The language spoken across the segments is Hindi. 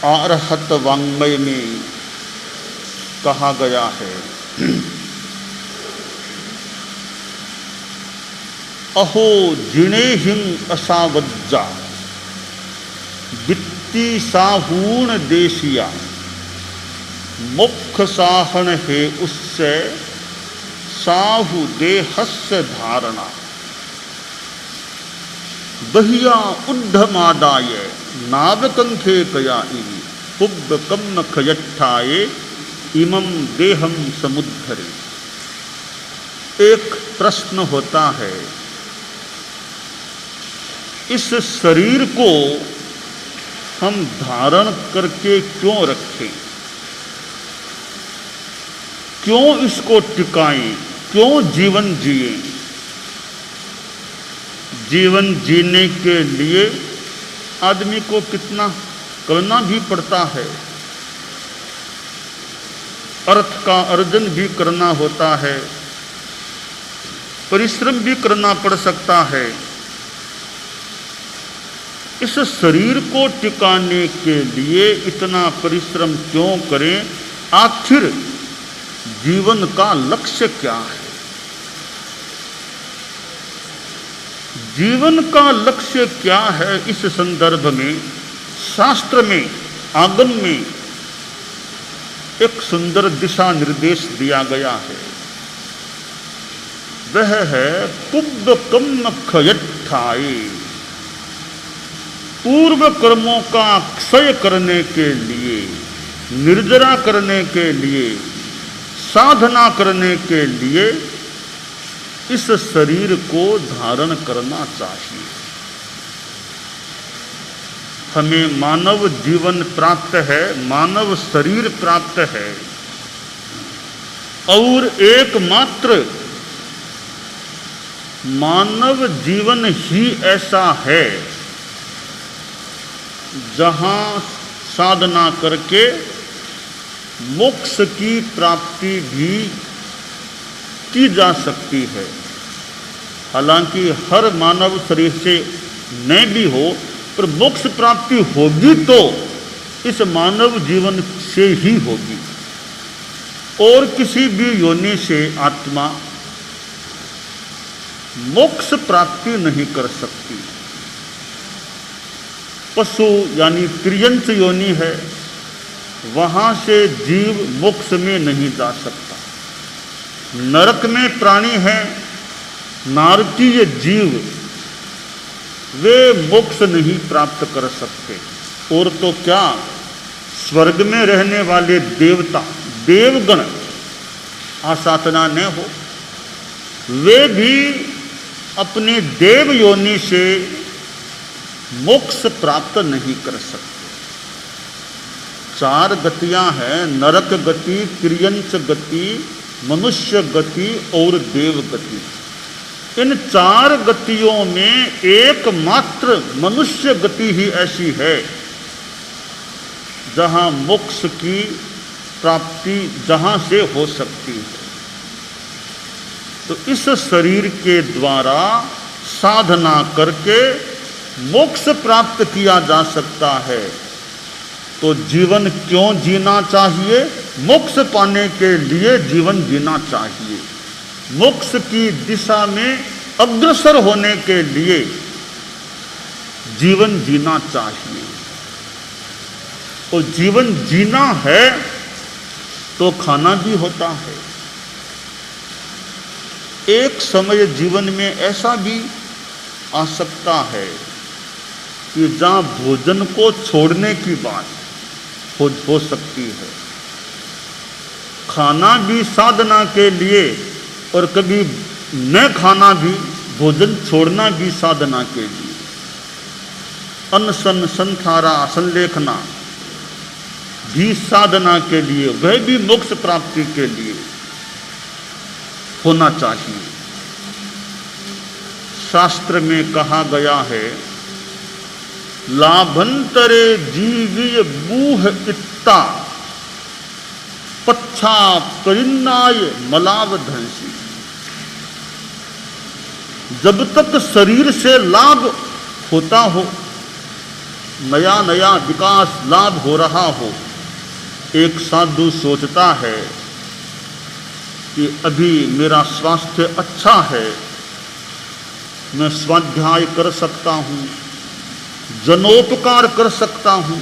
अरहत वाङ्मय में कहा गया है, अहो जिनेहिं असावज्जा वित्ती साहूण देशिया मुख साहन है उससे साहु देहस्य धारणा दहिया उद्धमादाय नागकंखे कया इवी पुब्ब कम्म खयट्ठाए इमं देहम समुद्धरे। एक प्रश्न होता है, इस शरीर को हम धारण करके क्यों रखें, क्यों इसको टिकाएं, क्यों जीवन जिए। जीवन जीने के लिए आदमी को कितना करना भी पड़ता है, अर्थ का अर्जन भी करना होता है, परिश्रम भी करना पड़ सकता है। इस शरीर को टिकाने के लिए इतना परिश्रम क्यों करें, आखिर जीवन का लक्ष्य क्या है। जीवन का लक्ष्य क्या है, इस संदर्भ में शास्त्र में आगम में एक सुंदर दिशा निर्देश दिया गया है। वह है पुब्ब कम्म खयट्ठाए, पूर्व कर्मों का क्षय करने के लिए, निर्जरा करने के लिए, साधना करने के लिए इस शरीर को धारण करना चाहिए। हमें मानव जीवन प्राप्त है, मानव शरीर प्राप्त है, और एकमात्र मानव जीवन ही ऐसा है जहां साधना करके मोक्ष की प्राप्ति भी की जा सकती है। हालांकि हर मानव शरीर से न भी हो, पर मोक्ष प्राप्ति होगी तो इस मानव जीवन से ही होगी, और किसी भी योनि से आत्मा मोक्ष प्राप्ति नहीं कर सकती। पशु यानी त्रियंच योनि है, वहां से जीव मोक्ष में नहीं जा सकता। नरक में प्राणी हैं, नारकीय जीव, वे मोक्ष नहीं प्राप्त कर सकते। और तो क्या, स्वर्ग में रहने वाले देवता देवगण आसातना न हो, वे भी अपने देव योनि से मोक्ष प्राप्त नहीं कर सकते। चार गतियां हैं, नरक गति, त्रियंच गति, मनुष्य गति और देव गति। इन चार गतियों में एकमात्र मनुष्य गति ही ऐसी है जहां मोक्ष की प्राप्ति जहां से हो सकती है। तो इस शरीर के द्वारा साधना करके मोक्ष प्राप्त किया जा सकता है। तो जीवन क्यों जीना चाहिए? मोक्ष पाने के लिए जीवन जीना चाहिए। मोक्ष की दिशा में अग्रसर होने के लिए जीवन जीना चाहिए। और जीवन जीना है तो खाना भी होता है। एक समय जीवन में ऐसा भी आ सकता है कि जहां भोजन को छोड़ने की बात हो सकती है। खाना भी साधना के लिए, और कभी न खाना भी, भोजन छोड़ना भी साधना के लिए। अनशन, संथारा, संलेखना भी साधना के लिए, वह भी मोक्ष प्राप्ति के लिए होना चाहिए। शास्त्र में कहा गया है, लाभंतरे जीवीय बूह इत्ता पच्छा परिन्नाय मलाव धंसी। जब तक शरीर से लाभ होता हो, नया नया विकास लाभ हो रहा हो, एक साधु सोचता है कि अभी मेरा स्वास्थ्य अच्छा है, मैं स्वाध्याय कर सकता हूँ, जनोपकार कर सकता हूँ,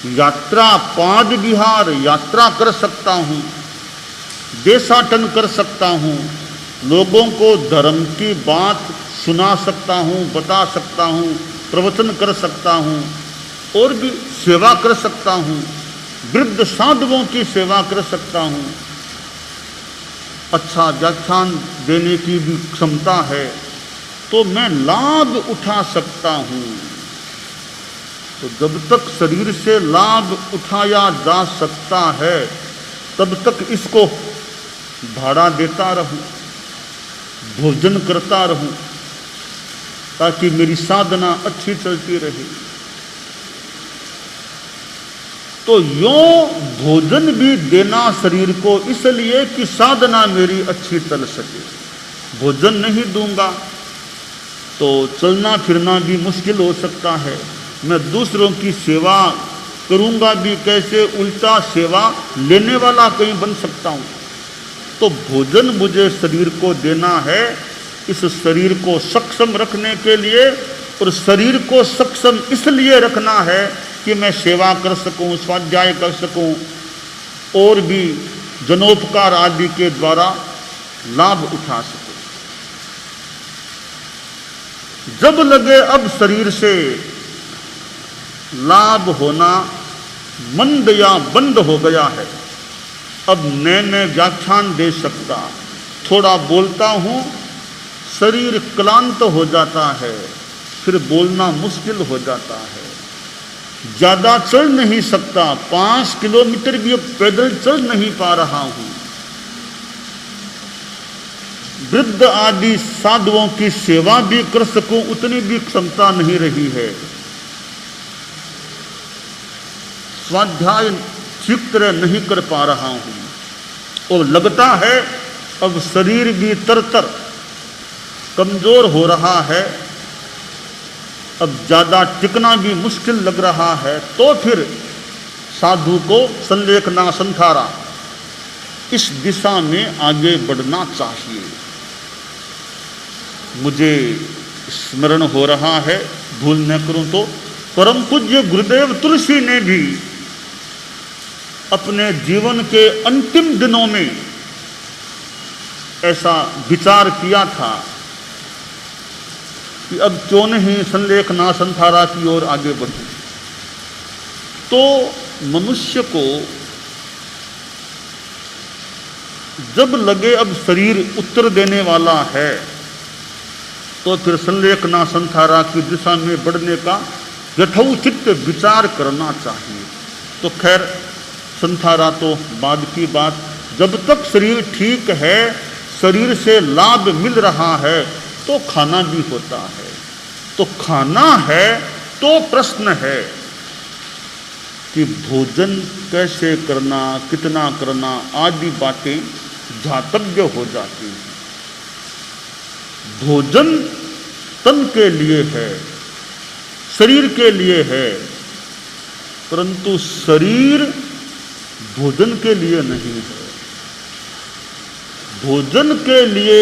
यात्रा पाद विहार यात्रा कर सकता हूँ, देशाटन कर सकता हूँ, लोगों को धर्म की बात सुना सकता हूँ, बता सकता हूँ, प्रवचन कर सकता हूँ, और भी सेवा कर सकता हूँ, वृद्ध साधुओं की सेवा कर सकता हूँ, अच्छा व्याख्यान देने की भी क्षमता है, तो मैं लाभ उठा सकता हूँ। तो जब तक शरीर से लाभ उठाया जा सकता है, तब तक इसको भाड़ा देता रहूं, भोजन करता रहूं, ताकि मेरी साधना अच्छी चलती रहे। तो यों भोजन भी देना शरीर को इसलिए कि साधना मेरी अच्छी चल सके। भोजन नहीं दूंगा तो चलना फिरना भी मुश्किल हो सकता है, मैं दूसरों की सेवा करूंगा भी कैसे, उल्टा सेवा लेने वाला कहीं बन सकता हूं। तो भोजन मुझे शरीर को देना है, इस शरीर को सक्षम रखने के लिए, और शरीर को सक्षम इसलिए रखना है कि मैं सेवा कर सकूं, स्वाध्याय कर सकूं, और भी जनोपकार आदि के द्वारा लाभ उठा सकूं। जब लगे अब शरीर से लाभ होना मंद या बंद हो गया है, अब नए व्याख्यान दे सकता, थोड़ा बोलता हूं, शरीर क्लांत हो जाता है, फिर बोलना मुश्किल हो जाता है, ज्यादा चल नहीं सकता, 5 किलोमीटर भी अब पैदल चल नहीं पा रहा हूं, वृद्ध आदि साधुओं की सेवा भी कर सकूं उतनी भी क्षमता नहीं रही है, स्वाध्याय ठीक तरह नहीं कर पा रहा हूं, और लगता है अब शरीर भी तरतर कमजोर हो रहा है, अब ज्यादा टिकना भी मुश्किल लग रहा है। तो फिर साधु को संलेखना संथारा इस दिशा में आगे बढ़ना चाहिए। मुझे स्मरण हो रहा है, भूल न करूं तो, परम पूज्य गुरुदेव तुलसी ने भी अपने जीवन के अंतिम दिनों में ऐसा विचार किया था कि अब क्यों नहीं संलेखना संथारा की ओर आगे बढ़ूं। तो मनुष्य को जब लगे अब शरीर उत्तर देने वाला है, तो फिर संलेखना संथारा की दिशा में बढ़ने का यथोचित विचार करना चाहिए। तो खैर संथारा तो बाद की बात, जब तक शरीर ठीक है, शरीर से लाभ मिल रहा है, तो खाना भी होता है। तो खाना है तो प्रश्न है कि भोजन कैसे करना, कितना करना आदि बातें ध्यातव्य हो जाती हैं। भोजन तन के लिए है, शरीर के लिए है, परंतु शरीर भोजन के लिए नहीं है। भोजन के लिए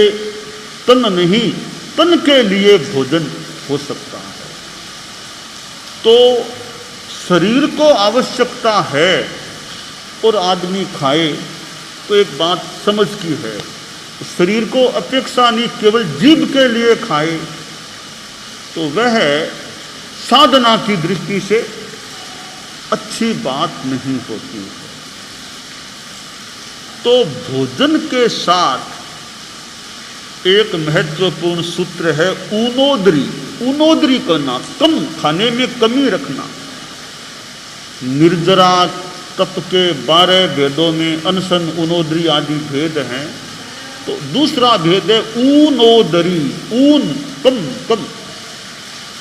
तन नहीं, तन के लिए भोजन हो सकता है। तो शरीर को आवश्यकता है और आदमी खाए तो एक बात समझ की है, शरीर को अपेक्षा नहीं केवल जीभ के लिए खाए तो वह साधना की दृष्टि से अच्छी बात नहीं होती है। तो भोजन के साथ एक महत्वपूर्ण सूत्र है ऊनोदरी। ऊनोदरी करना, कम खाने में कमी रखना। निर्जरा तप के 12 भेदों में अनशन, ऊनोदरी आदि भेद हैं। तो दूसरा भेद है ऊनोदरी, ऊन कम कम,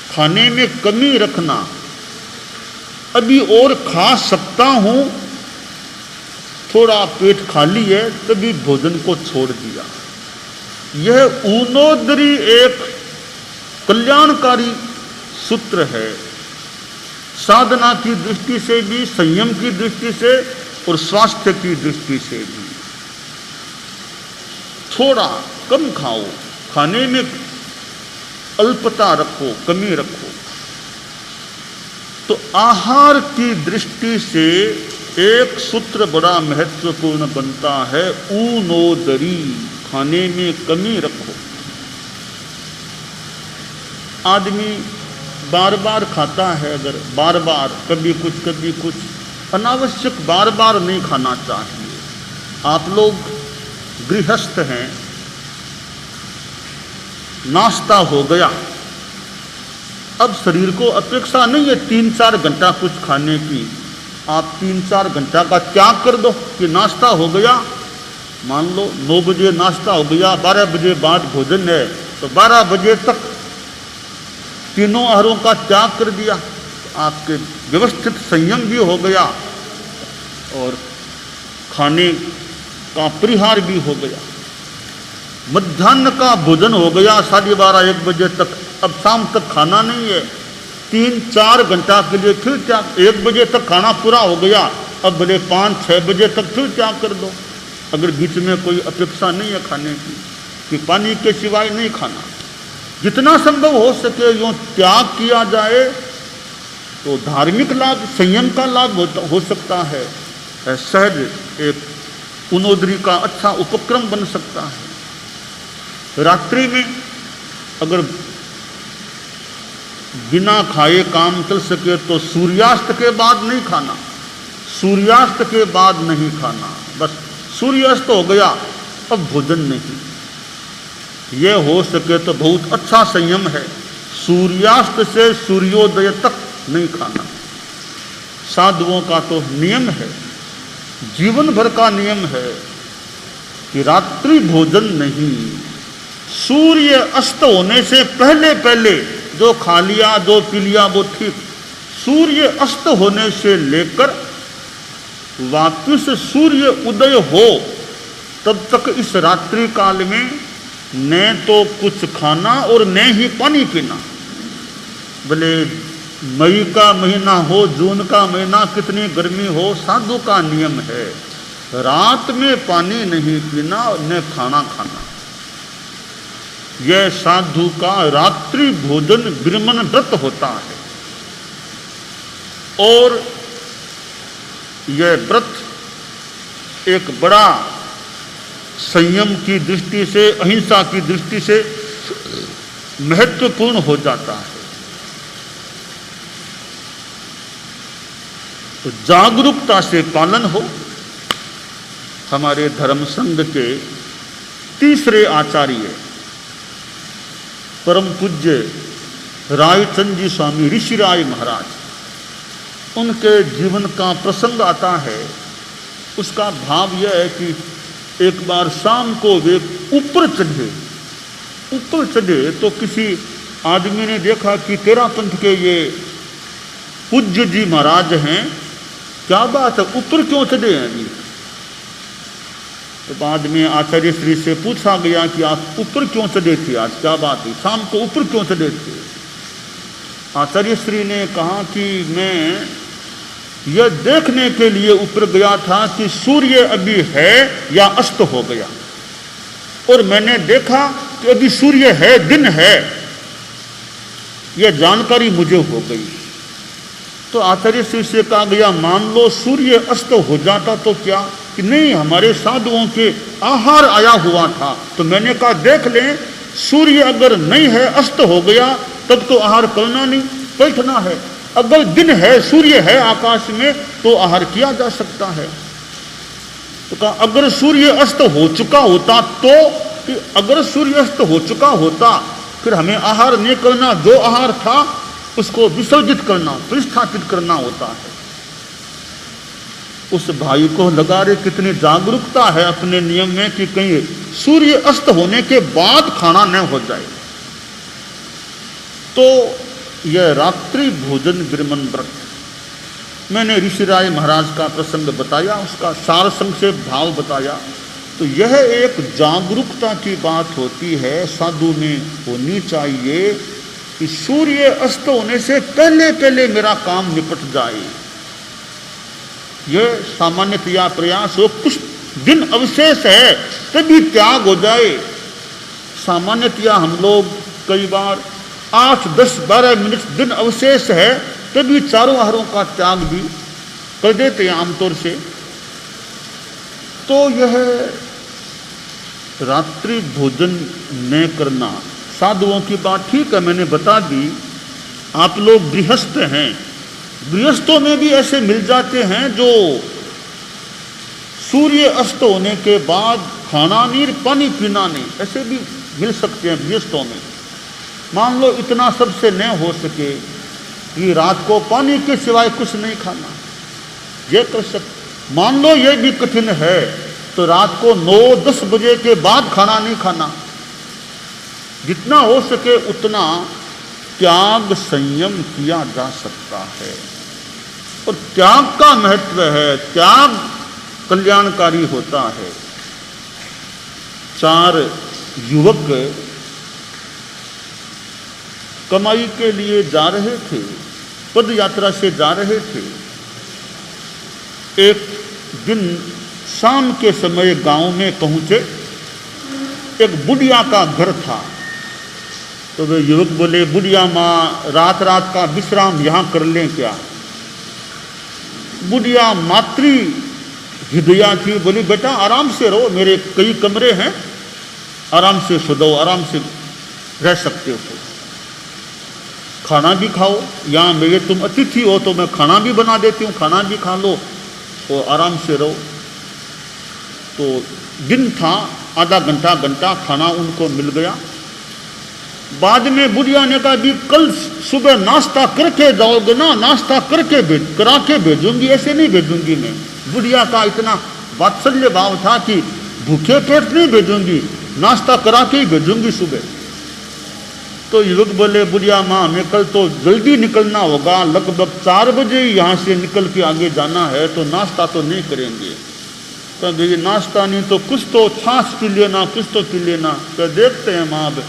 खाने में कमी रखना। अभी और खा सकता हूं, थोड़ा पेट खाली है तभी भोजन को छोड़ दिया। यह ऊनोदरी एक कल्याणकारी सूत्र है, साधना की दृष्टि से भी, संयम की दृष्टि से और स्वास्थ्य की दृष्टि से भी। थोड़ा कम खाओ, खाने में अल्पता रखो, कमी रखो। तो आहार की दृष्टि से एक सूत्र बड़ा महत्वपूर्ण बनता है, ऊनोदरी, खाने में कमी रखो। आदमी बार बार खाता है, अगर बार बार कभी कुछ अनावश्यक बार बार नहीं खाना चाहिए। आप लोग गृहस्थ हैं, नाश्ता हो गया, अब शरीर को अपेक्षा नहीं है 3-4 घंटा कुछ खाने की। आप 3-4 घंटा का त्याग कर दो कि नाश्ता हो गया, मान लो 9 बजे नाश्ता हो गया, 12 बजे बाद भोजन है, तो 12 बजे तक तीनों आहारों का त्याग कर दिया, तो आपके व्यवस्थित संयम भी हो गया और खाने का परिहार भी हो गया। मध्याह्न का भोजन हो गया 12:30-1 बजे तक, अब शाम तक खाना नहीं है, 3-4 घंटा के लिए फिर त्याग। 1 बजे तक खाना पूरा हो गया, अब भले 5-6 बजे तक फिर त्याग कर दो, अगर बीच में कोई अपेक्षा नहीं है खाने की कि पानी के सिवाय नहीं खाना। जितना संभव हो सके यूँ त्याग किया जाए तो धार्मिक लाभ, संयम का लाभ हो सकता है, सहज एक ऊनोदरी का अच्छा उपक्रम बन सकता है। रात्रि में अगर बिना खाए काम चल सके तो सूर्यास्त के बाद नहीं खाना, सूर्यास्त के बाद नहीं खाना, बस सूर्यास्त हो गया अब भोजन नहीं। यह हो सके तो बहुत अच्छा संयम है, सूर्यास्त से सूर्योदय तक नहीं खाना। साधुओं का तो नियम है, जीवन भर का नियम है कि रात्रि भोजन नहीं। सूर्य अस्त होने से पहले पहले जो खा लिया, जो पी लिया वो ठीक, सूर्य अस्त होने से लेकर वापिस सूर्य उदय हो तब तक इस रात्रि काल में न तो कुछ खाना और न ही पानी पीना। भले मई का महीना हो, जून का महीना, कितनी गर्मी हो, साधु का नियम है रात में पानी नहीं पीना और न खाना खाना। यह साधु का रात्रि भोजन विरमन व्रत होता है और यह व्रत एक बड़ा संयम की दृष्टि से, अहिंसा की दृष्टि से महत्वपूर्ण हो जाता है। तो जागरूकता से पालन हो। हमारे धर्म संघ के तीसरे आचार्य परम पूज्य रायचंद जी स्वामी ऋषि राय महाराज, उनके जीवन का प्रसंग आता है। उसका भाव यह है कि एक बार शाम को वे ऊपर चढ़े तो किसी आदमी ने देखा कि तेरापंथ के ये पूज्य जी महाराज हैं, क्या बात है ऊपर क्यों चढ़े हैं जी? तो बाद में आचार्य श्री से पूछा गया कि आप ऊपर क्यों चढ़े थे, आज क्या बात है, शाम को ऊपर क्यों चढ़े थे? आचार्य श्री ने कहा कि मैं यह देखने के लिए ऊपर गया था कि सूर्य अभी है या अस्त हो गया, और मैंने देखा कि अभी सूर्य है, दिन है, यह जानकारी मुझे हो गई। तो आचार्य श्री से कहा गया मान लो सूर्य अस्त हो जाता तो क्या? कि नहीं, हमारे साधुओं के आहार आया हुआ था। तो मैंने कहा देख लें, सूर्य अगर नहीं है, अस्त हो गया, तब तो आहार करना नहीं, बैठना है। अगर दिन है, सूर्य है आकाश में, तो आहार किया जा सकता है। तो कहा अगर सूर्य अस्त हो चुका होता तो, अगर सूर्य अस्त हो चुका होता फिर हमें आहार नहीं करना, जो आहार था उसको विसर्जित करना, प्रतिस्थापित करना होता है। उस भाई को लगा रे कितनी जागरूकता है अपने नियम में कि कहीं सूर्य अस्त होने के बाद खाना न हो जाए। तो यह रात्रि भोजन विरमन व्रत मैंने ऋषिराज महाराज का प्रसंग बताया, उसका सार संक्षेप भाव बताया। तो यह एक जागरूकता की बात होती है, साधु में होनी चाहिए कि सूर्य अस्त होने से पहले पहले मेरा काम निपट जाए। यह सामान्यतया प्रयास हो, कुछ दिन अवशेष है तभी त्याग हो जाए। सामान्यतया हम लोग कई बार 8, 10, 12 मिनट दिन अवशेष है तभी चारों आहारों का त्याग भी कर देते हैं आमतौर से। तो यह रात्रि भोजन न करना, साधुओं की बात ठीक है, मैंने बता दी। आप लोग गृहस्थ हैं, गृहस्थों में भी ऐसे मिल जाते हैं जो सूर्य अस्त होने के बाद खाना नहीं, पानी पीना नहीं, ऐसे भी मिल सकते हैं गृहस्थों में। मान लो इतना सबसे न हो सके कि रात को पानी के सिवाय कुछ नहीं खाना, ये कर सकते। मान लो ये भी कठिन है तो रात को 9-10 बजे के बाद खाना नहीं खाना। जितना हो सके उतना त्याग संयम किया जा सकता है। और त्याग का महत्व है, त्याग कल्याणकारी होता है। 4 युवक कमाई के लिए जा रहे थे, पद यात्रा से जा रहे थे। एक दिन शाम के समय गांव में पहुंचे, एक बुढ़िया का घर था। तो वे युवक बोले, बुढ़िया माँ रात रात का विश्राम यहाँ कर लें क्या? बुढ़िया मातृ हृदया थी, बोली बेटा आराम से रहो, मेरे कई कमरे हैं, आराम से सो दो, आराम से रह सकते हो, खाना भी खाओ, यहाँ मेरे तुम अतिथि हो तो मैं खाना भी बना देती हूँ, खाना भी खा लो और आराम से रहो। तो दिन था, आधा घंटा खाना उनको मिल गया। बाद में बुढ़िया ने कहा, भी कल सुबह नाश्ता करके जाओगे ना, नाश्ता करा के भेजूंगी, ऐसे नहीं भेजूंगी मैं। बुढ़िया का इतना वात्सल्य भाव था कि भूखे पेट नहीं भेजूंगी, नाश्ता करा के ही भेजूंगी सुबह। तो युवक बोले, बुढ़िया माँ हमें कल तो जल्दी निकलना होगा, लगभग 4 बजे यहाँ से निकल के आगे जाना है, तो नाश्ता तो नहीं करेंगे। तो ये नाश्ता नहीं तो कुछ तो छाछ पी लेना, कुछ तो पी लेना। तो देखते हैं माँ, अब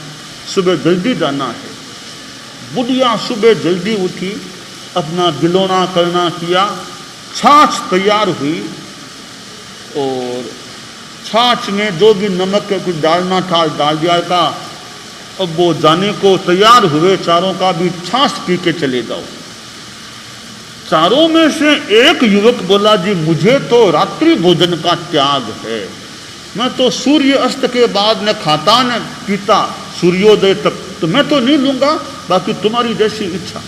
सुबह जल्दी जाना है। बुढ़िया सुबह जल्दी उठी, अपना बिलोना करना किया, छाछ तैयार हुई और छाछ में जो भी नमक कुछ डालना था डाल दिया था। अब वो जाने को तैयार हुए, चारों का भी छाछ पी के चले जाओ। चारों में से एक युवक बोला, जी मुझे तो रात्रि भोजन का त्याग है, मैं तो सूर्य अस्त के बाद न खाता न पीता सूर्योदय तक, तो मैं तो नहीं लूंगा, बाकी तुम्हारी जैसी इच्छा।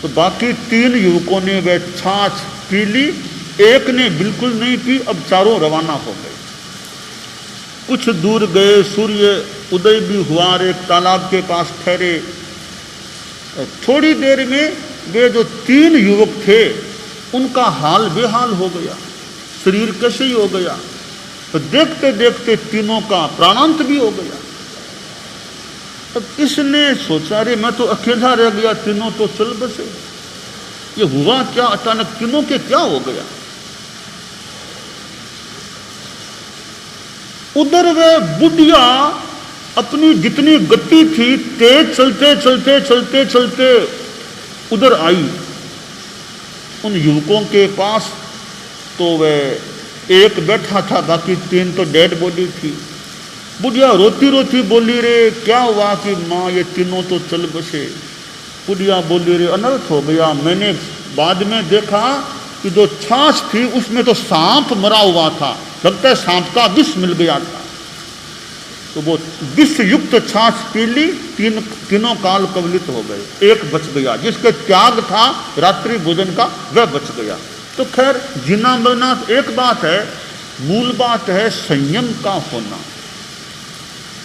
तो बाकी 3 युवकों ने वह छाछ पी ली, एक ने बिल्कुल नहीं पी। अब चारों रवाना हो गए। कुछ दूर गए, सूर्य उदय भी हुआ, एक तालाब के पास ठहरे। थोड़ी देर में वे जो 3 युवक थे उनका हाल बेहाल हो गया, शरीर कैसे ही हो गया। तो देखते देखते तीनों का प्राणांत भी हो गया। अब इसने सोचा, रे मैं तो अकेला रह गया, तीनों तो चल बसे, ये हुआ क्या? अचानक तीनों के क्या हो गया? उधर वे बुढ़िया अपनी जितनी गति थी तेज चलते चलते चलते चलते उधर आई उन युवकों के पास। तो वह एक बैठा था, बाकी 3 तो डेड बॉडी थी। बुढ़िया रोती रोती बोली, रे क्या हुआ कि माँ ये तीनों तो चल बसे। बुढ़िया बोली, रे अनर्थ हो गया, मैंने बाद में देखा कि जो छाछ थी उसमें तो सांप मरा हुआ था, लगता है सांप का विष मिल गया था। तो वो विष युक्त छाछ पी ली, तीनों काल कवलित हो गए। एक बच गया, जिसके त्याग था रात्रि भोजन का, वह बच गया। तो खैर जीना मरना एक बात है, मूल बात है संयम का होना।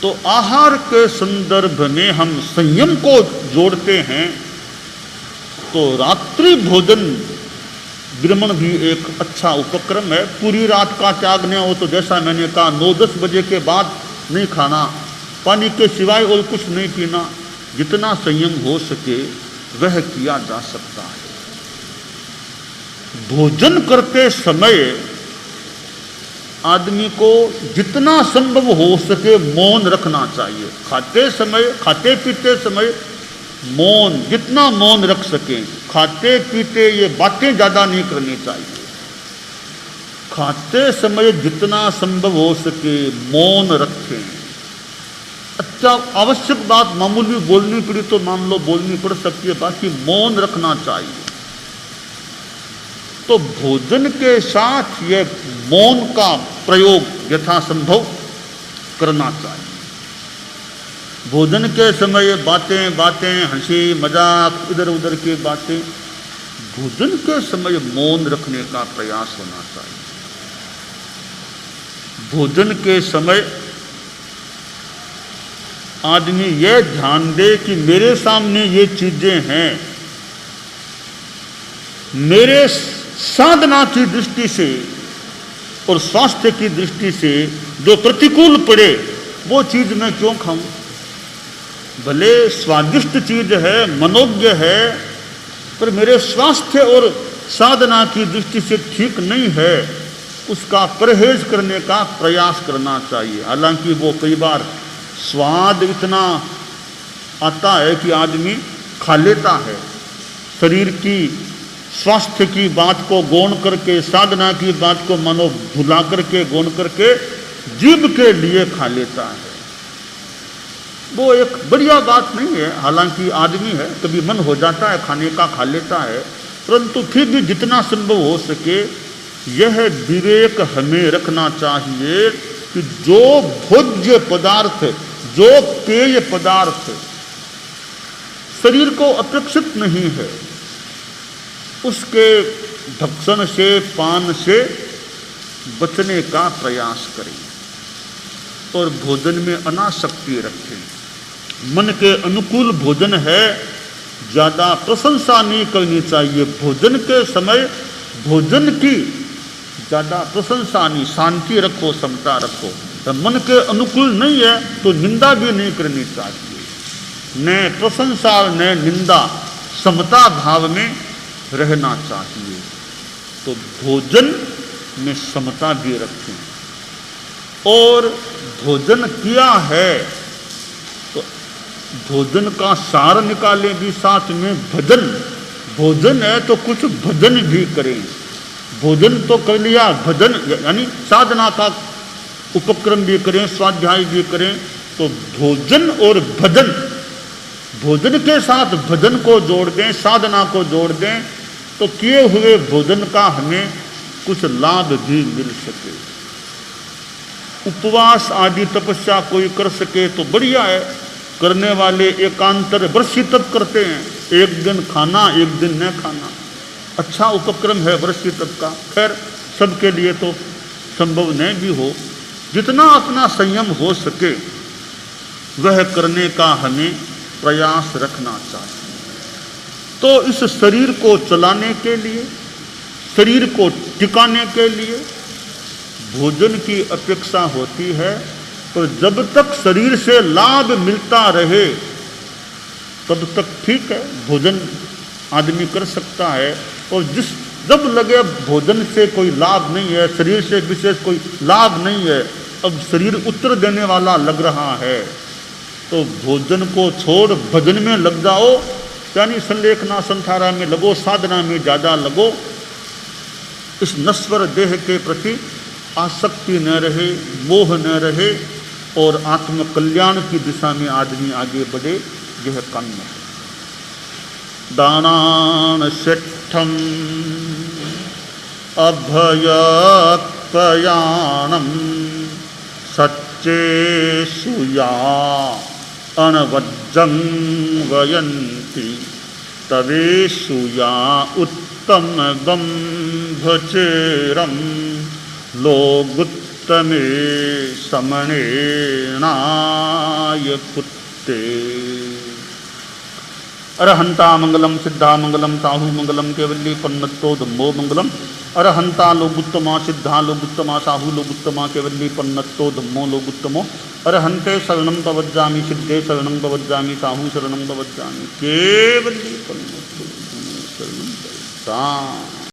तो आहार के संदर्भ में हम संयम को जोड़ते हैं। तो रात्रि भोजन विरमण भी एक अच्छा उपक्रम है। पूरी रात का त्याग नहीं हो तो जैसा मैंने कहा 9-10 बजे के बाद नहीं खाना, पानी के सिवाय और कुछ नहीं पीना, जितना संयम हो सके वह किया जा सकता है। भोजन करते समय आदमी को जितना संभव हो सके मौन रखना चाहिए। खाते पीते समय मौन, जितना मौन रख सकें। खाते पीते ये बातें ज़्यादा नहीं करनी चाहिए। खाते समय जितना संभव हो सके मौन रखें। अच्छा, आवश्यक बात मामूली बोलनी पड़ी तो मान लो बोलनी पड़ सकती है, बाकी मौन रखना चाहिए। तो भोजन के साथ ये मौन का प्रयोग यथासंभव करना चाहिए। भोजन के समय बातें हंसी मजाक इधर उधर की बातें, भोजन के समय मौन रखने का प्रयास होना चाहिए। भोजन के समय आदमी यह ध्यान दे कि मेरे सामने ये चीजें हैं, मेरे साधना की दृष्टि से और स्वास्थ्य की दृष्टि से जो प्रतिकूल पड़े वो चीज मैं क्यों खाऊं। भले स्वादिष्ट चीज है, मनोज्ञ है, पर मेरे स्वास्थ्य और साधना की दृष्टि से ठीक नहीं है, उसका परहेज करने का प्रयास करना चाहिए। हालांकि वो कई बार स्वाद इतना आता है कि आदमी खा लेता है, शरीर की स्वास्थ्य की बात को गौण करके, साधना की बात को मानो भुला करके गौण करके जीभ के लिए खा लेता है। वो एक बढ़िया बात नहीं है। हालांकि आदमी है, कभी मन हो जाता है खाने का, खा लेता है, परंतु फिर भी जितना संभव हो सके यह विवेक हमें रखना चाहिए कि जो भोज्य पदार्थ, जो पेय पदार्थ शरीर को अपेक्षित नहीं है, उसके भक्षण से, पान से बचने का प्रयास करें और भोजन में अनासक्ति रखें। मन के अनुकूल भोजन है, ज़्यादा प्रशंसा नहीं करनी चाहिए। भोजन के समय भोजन की ज़्यादा प्रशंसा नहीं, शांति रखो, समता रखो। तो मन के अनुकूल नहीं है तो निंदा भी नहीं करनी चाहिए। न प्रशंसा न निंदा, समता भाव में रहना चाहिए। तो भोजन में समता भी रखें। और भोजन किया है तो भोजन का सार निकालें भी साथ में। भोजन है तो कुछ भजन भी करें। भोजन तो कर लिया, भजन यानी साधना का उपक्रम भी करें, स्वाध्याय भी करें। तो भोजन और भजन, भोजन के साथ भजन को जोड़ दें, साधना को जोड़ दें, तो किए हुए भोजन का हमें कुछ लाभ भी मिल सके। उपवास आदि तपस्या कोई कर सके तो बढ़िया है। करने वाले एकांतर वर्षी तप करते हैं, एक दिन खाना एक दिन न खाना, अच्छा उपक्रम है वर्षी तप का। खैर सबके लिए तो संभव नहीं भी हो, जितना अपना संयम हो सके वह करने का हमें प्रयास रखना चाहिए। तो इस शरीर को चलाने के लिए, शरीर को टिकाने के लिए भोजन की अपेक्षा होती है। पर जब तक शरीर से लाभ मिलता रहे तब तक ठीक है, भोजन आदमी कर सकता है। और जब लगे भोजन से कोई लाभ नहीं है, शरीर से विशेष कोई लाभ नहीं है, अब शरीर उत्तर देने वाला लग रहा है, तो भोजन को छोड़ भजन में लग जाओ, यानी संलेखना संथारा में लगो, साधना में ज़्यादा लगो। इस नश्वर देह के प्रति आसक्ति न रहे, मोह न रहे और आत्म कल्याण की दिशा में आदमी आगे बढ़े, यह कर्म है। दानान शिष्ठम अभयप्रयाणम सच्चे सुया अनवज्जं वयन्ति तवे सुया उत्तम ब्रह्मचर्यं लोगुत्तमे समणेनाय कुत्ते। अरहंता मंगलम सिद्धा मंगलम साहू मंगलम केवली पन्नतो धम्मो मंगलम। अरहंता लोगुत्तमा सिद्धा लोगुत्तमा साहू लोगुत्तमा केवली पन्नतो धम्मो लोगुत्तमो। अरहंते शरणं प्रवज्जामि सिद्धे शरणं प्रवज्जामि साहू शरणं प्रवज्जामि केवली पन्नतो धम्मो शरणं प्रवज्जामि।